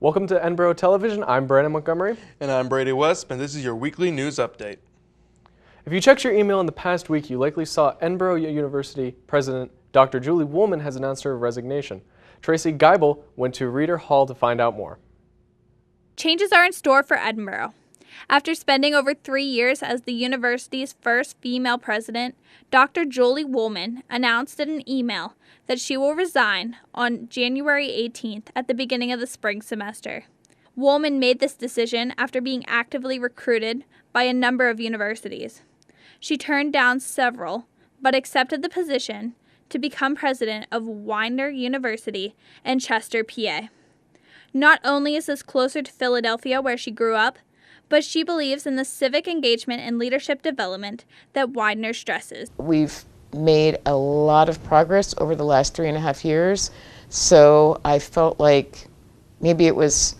Welcome to Edinboro Television. I'm Brandon Montgomery. And I'm Brady West, and this is your weekly news update. If you checked your email in the past week, you likely saw Edinboro University President Dr. Julie Woolman has announced her resignation. Tracy Geibel went to Reader Hall to find out more. Changes are in store for Edinboro. After spending over 3 years as the university's first female president, Dr. Julie Woolman announced in an email that she will resign on January 18th at the beginning of the spring semester. Woolman made this decision after being actively recruited by a number of universities. She turned down several, but accepted the position to become president of Widener University in Chester, PA. Not only is this closer to Philadelphia, where she grew up, but she believes in the civic engagement and leadership development that Widener stresses. We've made a lot of progress over the last 3.5 years, so I felt like maybe it was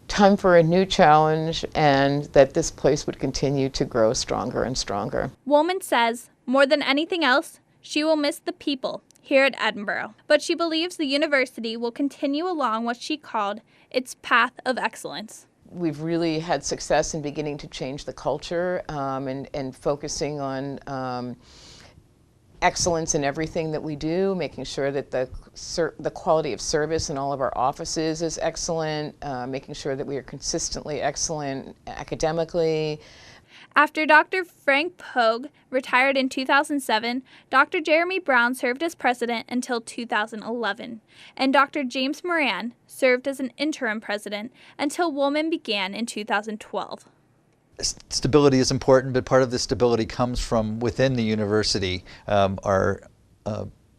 time for a new challenge and that this place would continue to grow stronger and stronger. Woolman says, more than anything else, she will miss the people here at Edinboro, but she believes the university will continue along what she called its path of excellence. We've really had success in beginning to change the culture and focusing on excellence in everything that we do, making sure that the quality of service in all of our offices is excellent, making sure that we are consistently excellent academically. After Dr. Frank Pogue retired in 2007, Dr. Jeremy Brown served as president until 2011, and Dr. James Moran served as an interim president until Woolman began in 2012. Stability is important, but part of the stability comes from within the university. Our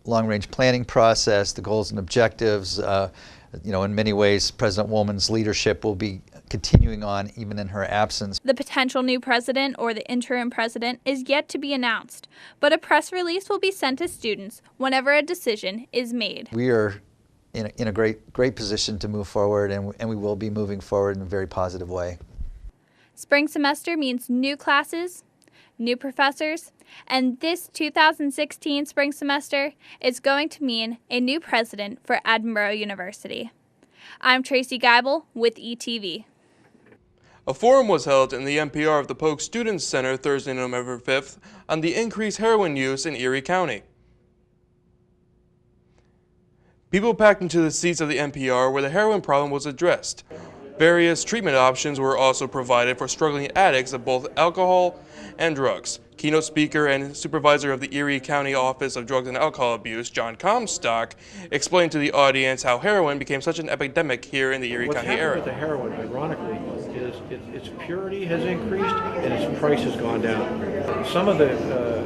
long-range planning process, the goals and objectives, in many ways, President Woolman's leadership will be continuing on even in her absence. The potential new president or the interim president is yet to be announced, but a press release will be sent to students whenever a decision is made. We are in a great position to move forward, and we will be moving forward in a very positive way. Spring semester means new classes, new professors, and this 2016 spring semester is going to mean a new president for Edinboro University. I'm Tracy Geibel with ETV. A forum was held in the NPR of the Polk Students Center Thursday, November 5th on the increased heroin use in Erie County. People packed into the seats of the NPR where the heroin problem was addressed. Various treatment options were also provided for struggling addicts of both alcohol and drugs. Keynote speaker and supervisor of the Erie County Office of Drugs and Alcohol Abuse, John Comstock, explained to the audience how heroin became such an epidemic here in the Erie County area. What's happened with the heroin, ironically, is its purity has increased and its price has gone down. Some of the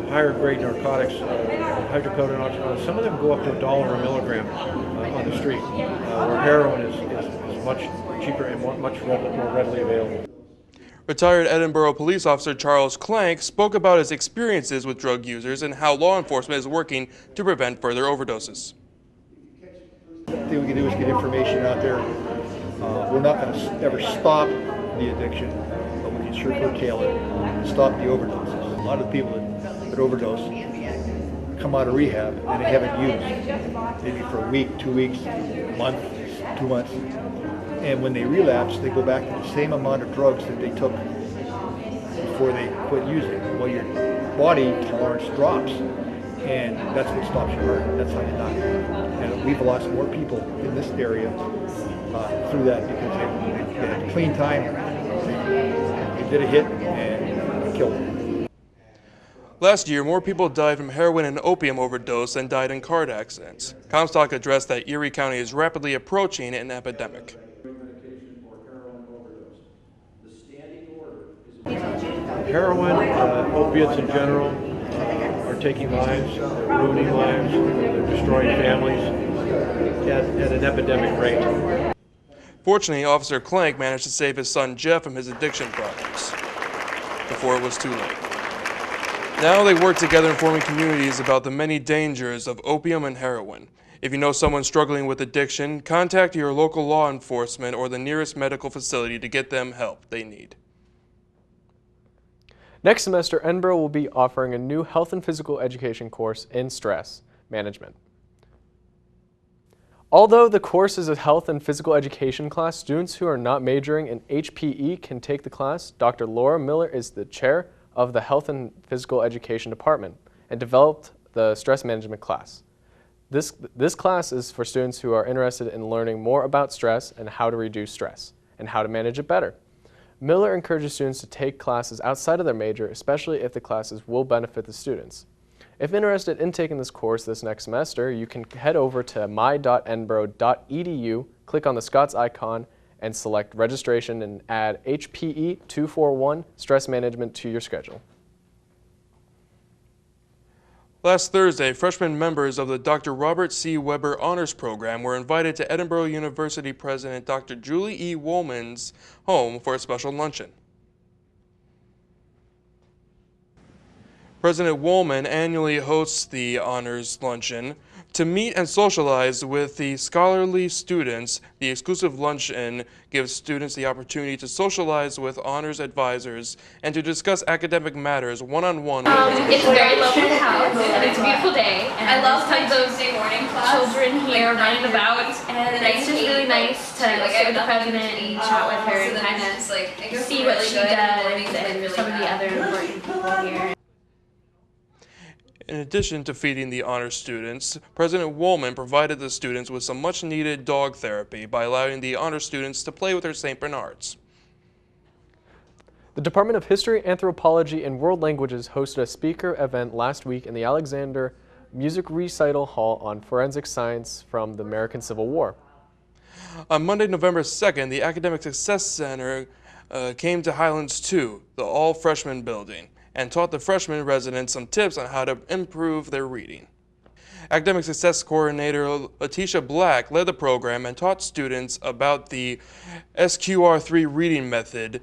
higher grade narcotics, hydrocodone, oxycodone, some of them go up to $1 a milligram on the street, where heroin is much cheaper and much more readily available. Retired Edinboro police officer Charles Clank spoke about his experiences with drug users and how law enforcement is working to prevent further overdoses. The thing we can do is get information out there. We're not going to ever stop the addiction, but we can sure curtail it and stop the overdoses. A lot of people that overdose come out of rehab and they haven't used, maybe for a week, 2 weeks, a month, 2 months. And when they relapse, they go back to the same amount of drugs that they took before they quit using. Well, your body tolerance drops, and that's what stops your heart. That's how you die. And we've lost more people in this area through that because they had a clean time, they did a hit, and killed them. Last year, more people died from heroin and opium overdose than died in car accidents. Comstock addressed that Erie County is rapidly approaching an epidemic. Heroin, opiates in general, are taking lives, they're ruining lives, they're destroying families at an epidemic rate. Fortunately, Officer Clank managed to save his son Jeff from his addiction problems before it was too late. Now they work together informing communities about the many dangers of opium and heroin. If you know someone struggling with addiction, contact your local law enforcement or the nearest medical facility to get them help they need. Next semester, Edinboro will be offering a new health and physical education course in stress management. Although the course is a health and physical education class, students who are not majoring in HPE can take the class. Dr. Laura Miller is the chair of the Health and Physical Education Department and developed the stress management class. This class is for students who are interested in learning more about stress and how to reduce stress and how to manage it better. Miller encourages students to take classes outside of their major, especially if the classes will benefit the students. If interested in taking this course this next semester, you can head over to my.edinboro.edu, click on the Scots icon, and select registration and add HPE 241 stress management to your schedule. Last Thursday, freshman members of the Dr. Robert C. Weber Honors Program were invited to Edinboro University President Dr. Julie E. Woolman's home for a special luncheon. President Woolman annually hosts the Honors Luncheon. To meet and socialize with the scholarly students, the exclusive luncheon gives students the opportunity to socialize with honors advisors and to discuss academic matters one-on-one. It's a very lovely house, and it's a beautiful day. And I love tons of morning children here running about, and it's just really nice to sit with the president and chat with her and kind of see what she does and some of the other important people here. In addition to feeding the honor students, President Woolman provided the students with some much-needed dog therapy by allowing the honor students to play with their St. Bernards. The Department of History, Anthropology, and World Languages hosted a speaker event last week in the Alexander Music Recital Hall on forensic science from the American Civil War. On Monday, November 2nd, the Academic Success Center came to Highlands 2, the all-freshman building, and taught the freshman residents some tips on how to improve their reading. Academic Success Coordinator Letitia Black led the program and taught students about the SQR3 reading method.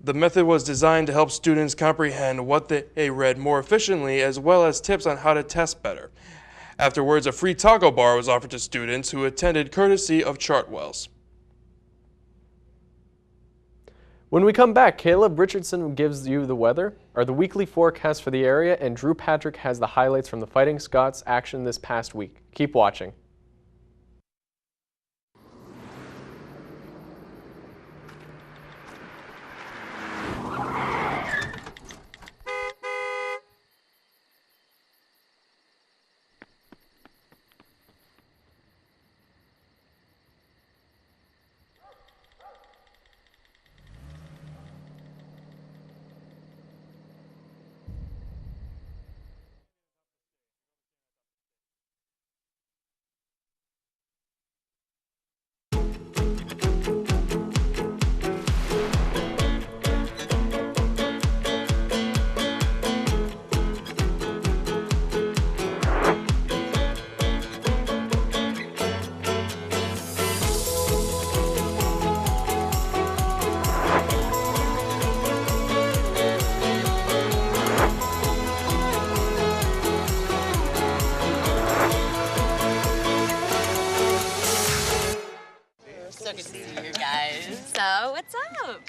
The method was designed to help students comprehend what they read more efficiently, as well as tips on how to test better. Afterwards, a free taco bar was offered to students who attended courtesy of Chartwells. When we come back, Caleb Richardson gives you the weather, or the weekly forecast for the area, and Drew Patrick has the highlights from the Fighting Scots action this past week. Keep watching. So good to see you guys. So, what's up?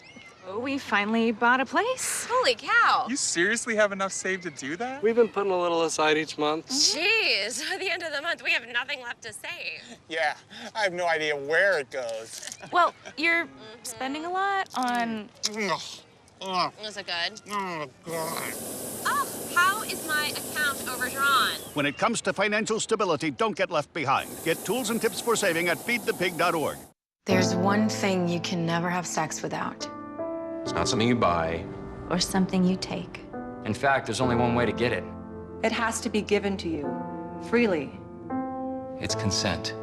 Oh, we finally bought a place. Holy cow. You seriously have enough saved to do that? We've been putting a little aside each month. Jeez, at the end of the month, we have nothing left to save. Yeah, I have no idea where it goes. Well, you're spending a lot on... Was it good? Oh, God. Oh, how is my account overdrawn? When it comes to financial stability, don't get left behind. Get tools and tips for saving at feedthepig.org. There's one thing you can never have sex without. It's not something you buy. Or something you take. In fact, there's only one way to get it. It has to be given to you, freely. It's consent.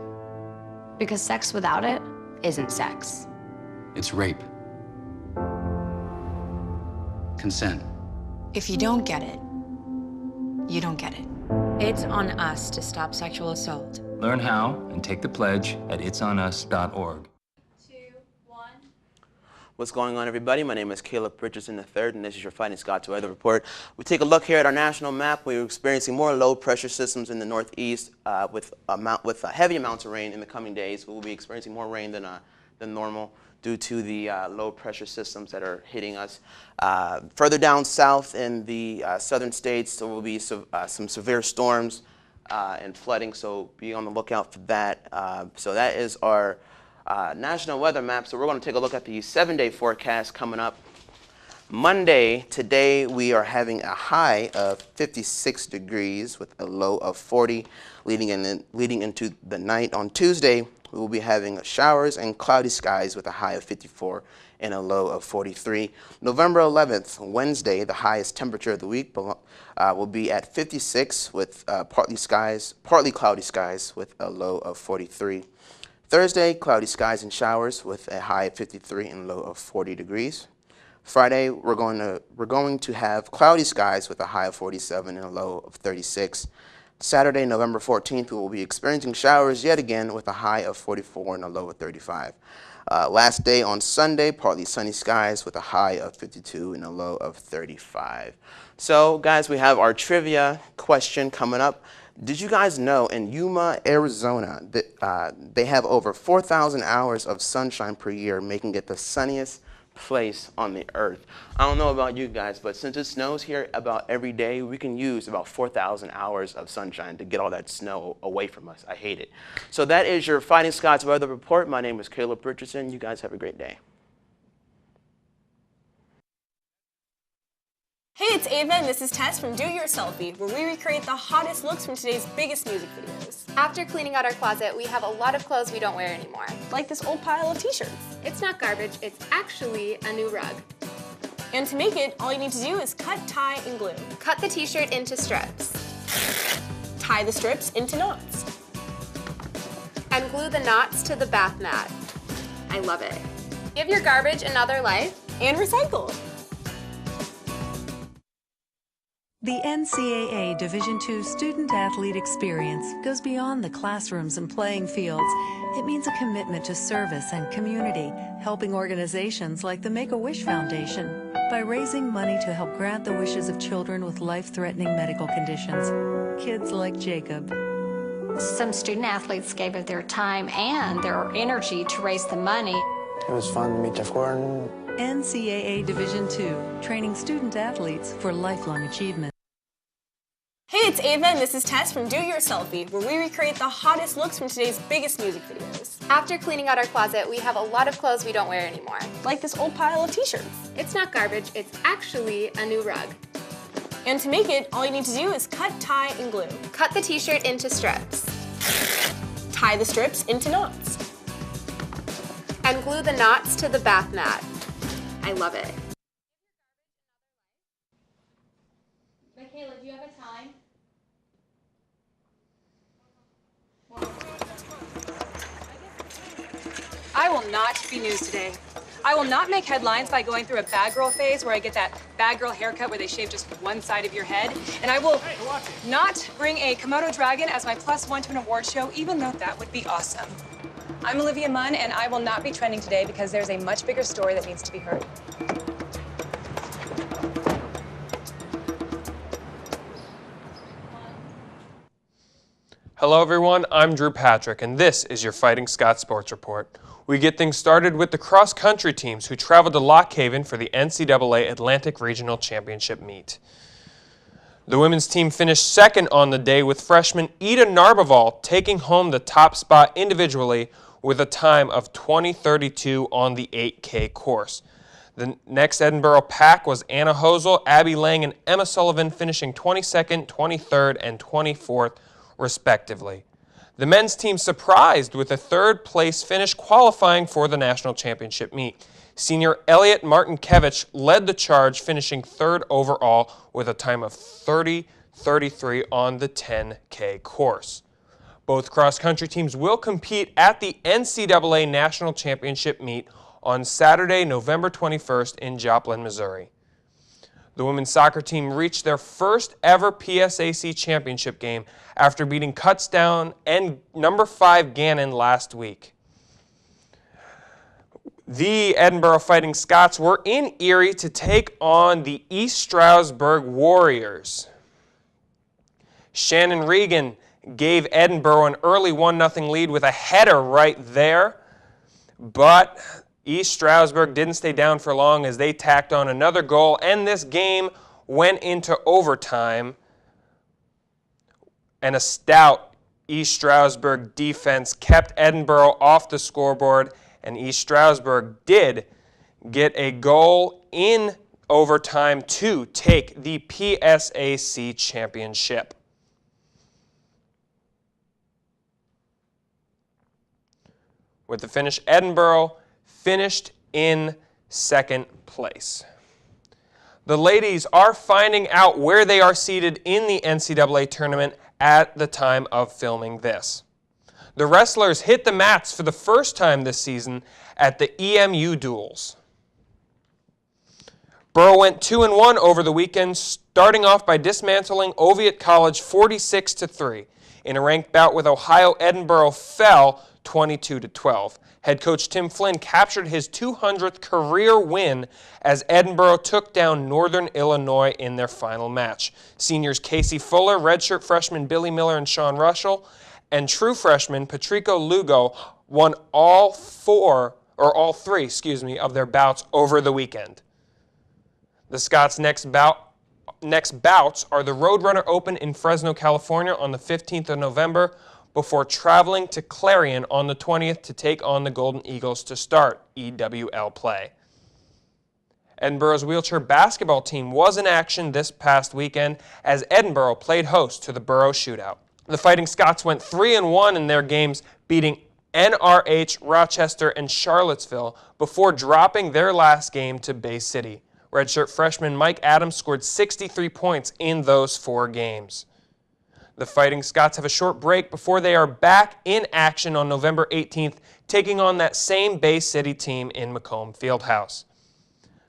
Because sex without it isn't sex. It's rape. Consent. If you don't get it, you don't get it. It's on us to stop sexual assault. Learn how and take the pledge at itsonus.org. What's going on, everybody? My name is Caleb Richardson III, and this is your Fighting Scots Weather Report. We take a look here at our national map. We're experiencing more low-pressure systems in the northeast with heavy amounts of rain in the coming days. We'll be experiencing more rain than normal due to the low-pressure systems that are hitting us. Further down south in the southern states, there will be some severe storms and flooding, so be on the lookout for that. So that is our national weather map. So we're going to take a look at the 7-day forecast coming up. Monday, today, we are having a high of 56 degrees with a low of 40 leading into the night. On Tuesday, we will be having showers and cloudy skies with a high of 54 and a low of 43. November 11th, Wednesday, the highest temperature of the week will be at 56 with partly cloudy skies with a low of 43. Thursday, cloudy skies and showers with a high of 53 and low of 40 degrees. Friday, we're going to have cloudy skies with a high of 47 and a low of 36. Saturday, November 14th, we will be experiencing showers yet again with a high of 44 and a low of 35. Last day on Sunday, partly sunny skies with a high of 52 and a low of 35. So, guys, we have our trivia question coming up. Did you guys know in Yuma, Arizona, that they have over 4,000 hours of sunshine per year, making it the sunniest place on the earth? I don't know about you guys, but since it snows here about every day, we can use about 4,000 hours of sunshine to get all that snow away from us. I hate it. So that is your Fighting Scots Weather Report. My name is Caleb Richardson. You guys have a great day. Hey, it's Ava, and this is Tess from Do It Yourselfie, where we recreate the hottest looks from today's biggest music videos. After cleaning out our closet, we have a lot of clothes we don't wear anymore. Like this old pile of t-shirts. It's not garbage, it's actually a new rug. And to make it, all you need to do is cut, tie, and glue. Cut the t-shirt into strips. Tie the strips into knots. And glue the knots to the bath mat. I love it. Give your garbage another life. And recycle. The NCAA Division II student-athlete experience goes beyond the classrooms and playing fields. It means a commitment to service and community, helping organizations like the Make-A-Wish Foundation by raising money to help grant the wishes of children with life-threatening medical conditions. Kids like Jacob. Some student-athletes gave of their time and their energy to raise the money. It was fun to meet Jeff Gordon. NCAA Division II, training student-athletes for lifelong achievement. Hey, it's Ava, and this is Tess from Do It Yourselfie, where we recreate the hottest looks from today's biggest music videos. After cleaning out our closet, we have a lot of clothes we don't wear anymore. Like this old pile of t-shirts. It's not garbage, it's actually a new rug. And to make it, all you need to do is cut, tie, and glue. Cut the t-shirt into strips. Tie the strips into knots. And glue the knots to the bath mat. I love it. Michaela, do you have a time? I will not be news today. I will not make headlines by going through a bad girl phase where I get that bad girl haircut where they shave just one side of your head. And I will not bring a Komodo dragon as my +1 to an award show, even though that would be awesome. I'm Olivia Munn, and I will not be trending today because there's a much bigger story that needs to be heard. Hello everyone, I'm Drew Patrick, and this is your Fighting Scots Sports Report. We get things started with the cross-country teams who traveled to Lock Haven for the NCAA Atlantic Regional Championship meet. The women's team finished second on the day with freshman Ida Narbaval taking home the top spot individually with a time of 20:32 on the 8K course. The next Edinboro pack was Anna Hosel, Abby Lang, and Emma Sullivan finishing 22nd, 23rd, and 24th respectively. The men's team surprised with a third-place finish qualifying for the national championship meet. Senior Elliot Martinkevich led the charge, finishing third overall with a time of 30:33 on the 10K course. Both cross-country teams will compete at the NCAA National Championship meet on Saturday, November 21st in Joplin, Missouri. The women's soccer team reached their first ever PSAC championship game after beating Kutztown and number 5 Gannon last week. The Edinboro Fighting Scots were in Erie to take on the East Stroudsburg Warriors. Shannon Regan gave Edinboro an early 1-0 lead with a header right there, but East Stroudsburg didn't stay down for long as they tacked on another goal, and this game went into overtime and a stout East Stroudsburg defense kept Edinboro off the scoreboard, and East Stroudsburg did get a goal in overtime to take the PSAC championship. With the finish, Edinboro finished in second place. The ladies are finding out where they are seated in the NCAA tournament at the time of filming this. The wrestlers hit the mats for the first time this season at the EMU duels. Borough went 2-1 over the weekend, starting off by dismantling Oviatt College 46-3. In a ranked bout with Ohio, Edinboro fell 22-12. Head coach Tim Flynn captured his 200th career win as Edinboro took down Northern Illinois in their final match. Seniors Casey Fuller, redshirt freshmen Billy Miller and Sean Russell, and true freshman Patrico Lugo won all three of their bouts over the weekend. The Scots' next bouts are the Roadrunner Open in Fresno, California on the 15th of November, before traveling to Clarion on the 20th to take on the Golden Eagles to start EWL play. Edinboro's wheelchair basketball team was in action this past weekend as Edinboro played host to the Borough Shootout. The Fighting Scots went 3-1 in their games, beating NRH, Rochester, and Charlottesville before dropping their last game to Bay City. Redshirt freshman Mike Adams scored 63 points in those 4 games. The Fighting Scots have a short break before they are back in action on November 18th, taking on that same Bay City team in Macomb Fieldhouse.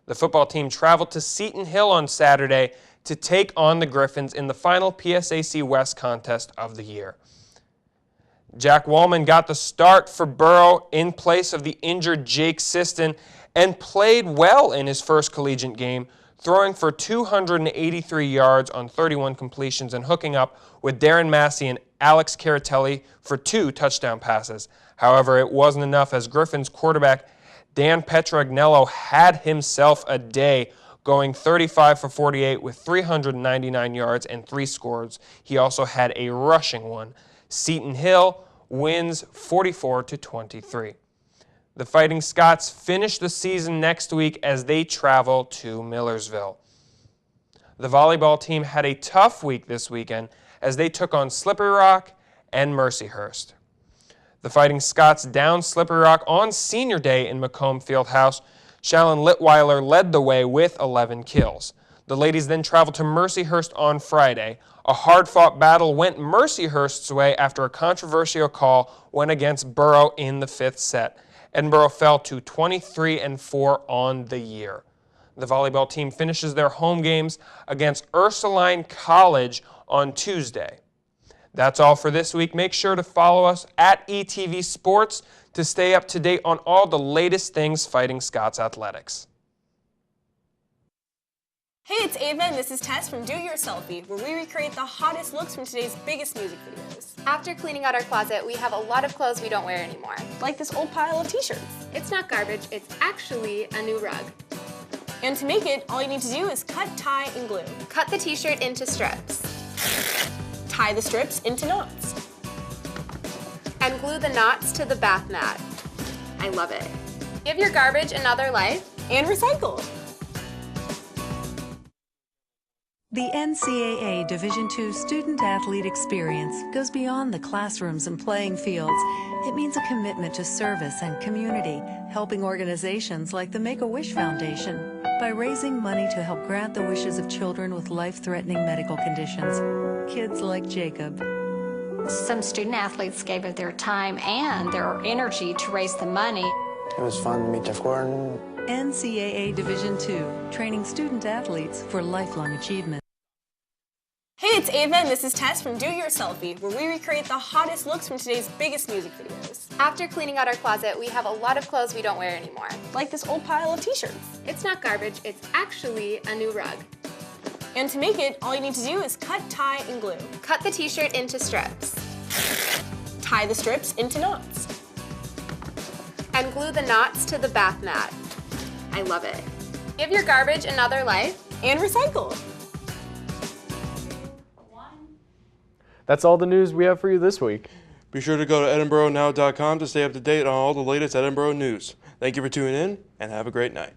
The football team traveled to Seton Hill on Saturday to take on the Griffins in the final PSAC West contest of the year. Jack Wallman got the start for Borough in place of the injured Jake Siston and played well in his first collegiate game, throwing for 283 yards on 31 completions and hooking up with Darren Massey and Alex Caratelli for 2 touchdown passes. However, it wasn't enough as Griffins quarterback Dan Petragnello had himself a day, going 35 for 48 with 399 yards and 3 scores. He also had a rushing one. Seton Hill wins 44-23. The Fighting Scots finish the season next week as they travel to Millersville. The volleyball team had a tough week this weekend as they took on Slippery Rock and Mercyhurst. The Fighting Scots downed Slippery Rock on Senior Day in Macomb Fieldhouse. Shallon Litweiler led the way with 11 kills. The ladies then traveled to Mercyhurst on Friday. A hard-fought battle went Mercyhurst's way after a controversial call went against Borough in the 5th set. Edinboro fell to 23-4 on the year. The volleyball team finishes their home games against Ursuline College on Tuesday. That's all for this week. Make sure to follow us at ETV Sports to stay up to date on all the latest things Fighting Scots athletics. Hey, it's Ava and this is Tess from Do Your Selfie, where we recreate the hottest looks from today's biggest music videos. After cleaning out our closet, we have a lot of clothes we don't wear anymore. Like this old pile of t-shirts. It's not garbage, it's actually a new rug. And to make it, all you need to do is cut, tie, and glue. Cut the t-shirt into strips. Tie the strips into knots. And glue the knots to the bath mat. I love it. Give your garbage another life. And recycle. The NCAA Division II Student Athlete Experience goes beyond the classrooms and playing fields. It means a commitment to service and community, helping organizations like the Make-A-Wish Foundation by raising money to help grant the wishes of children with life-threatening medical conditions. Kids like Jacob. Some student athletes gave of their time and their energy to raise the money. It was fun to meet Jeff Gordon. NCAA Division II, training student athletes for lifelong achievement. Hey, it's Ava and this is Tess from Do Your Selfie, where we recreate the hottest looks from today's biggest music videos. After cleaning out our closet, we have a lot of clothes we don't wear anymore. Like this old pile of t-shirts. It's not garbage, it's actually a new rug. And to make it, all you need to do is cut, tie, and glue. Cut the t-shirt into strips. Tie the strips into knots. And glue the knots to the bath mat. I love it. Give your garbage another life. And recycle. That's all the news we have for you this week. Be sure to go to edinboronow.com to stay up to date on all the latest Edinboro news. Thank you for tuning in, and have a great night.